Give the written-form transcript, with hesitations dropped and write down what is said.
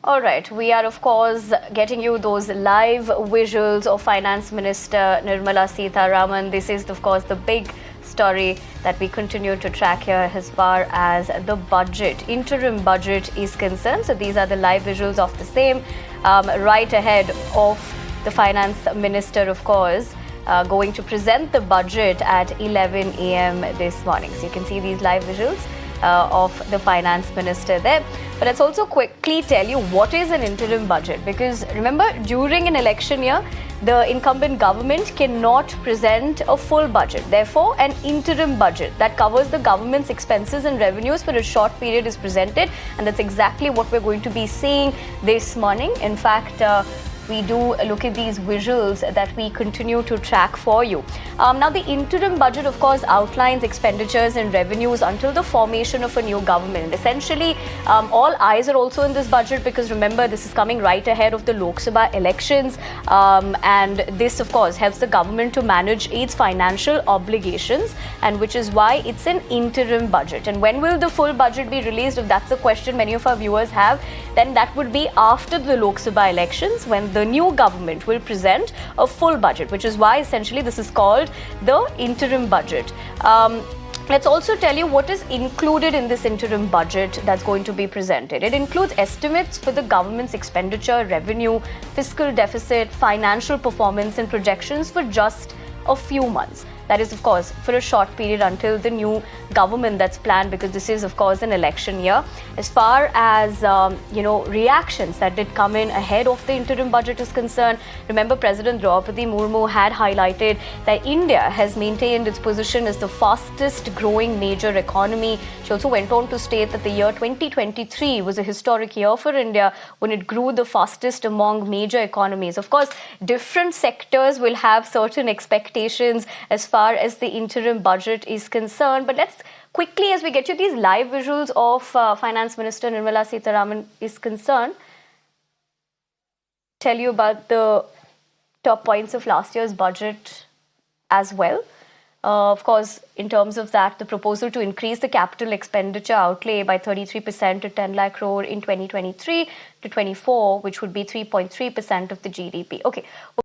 All right, we are of course getting you those live visuals of Finance Minister Nirmala Sitharaman. This is of course the big story that we continue to track here as far as the budget, interim budget is concerned. So these are the live visuals of the same right ahead of the Finance Minister, of course. Going to present the budget at 11 a.m. this morning. So you can see these live visuals of the Finance Minister there. But let's also quickly tell you what is an interim budget, because remember, during an election year, the incumbent government cannot present a full budget. Therefore, an interim budget that covers the government's expenses and revenues for a short period is presented, and that's exactly what we're going to be seeing this morning. In fact, we do look at these visuals that we continue to track for you. Now, the interim budget, of course, outlines expenditures and revenues until the formation of a new government. And essentially, all eyes are also in this budget because remember, this is coming right ahead of the Lok Sabha elections. And this, of course, helps the government to manage its financial obligations, and which is why it's an interim budget. And when will the full budget be released? If that's a question many of our viewers have, then that would be after the Lok Sabha elections, when the new government will present a full budget, which is why essentially this is called the interim budget. Let's also tell you what is included in this interim budget that's going to be presented. It includes estimates for the government's expenditure, revenue, fiscal deficit, financial performance, and projections for just a few months. That is, of course, for a short period until the new government that's planned, because this is, of course, an election year. As far as, reactions that did come in ahead of the interim budget is concerned, remember President Draupadi Murmu had highlighted that India has maintained its position as the fastest growing major economy. She also went on to state that the year 2023 was a historic year for India when it grew the fastest among major economies. Of course, different sectors will have certain expectations as far as the interim budget is concerned. But let's quickly, as we get you these live visuals of Finance Minister Nirmala Sitharaman is concerned, tell you about the top points of last year's budget as well. Of course, in terms of that, the proposal to increase the capital expenditure outlay by 33% to 10 lakh crore in 2023 to 24, which would be 3.3% of the GDP. Okay.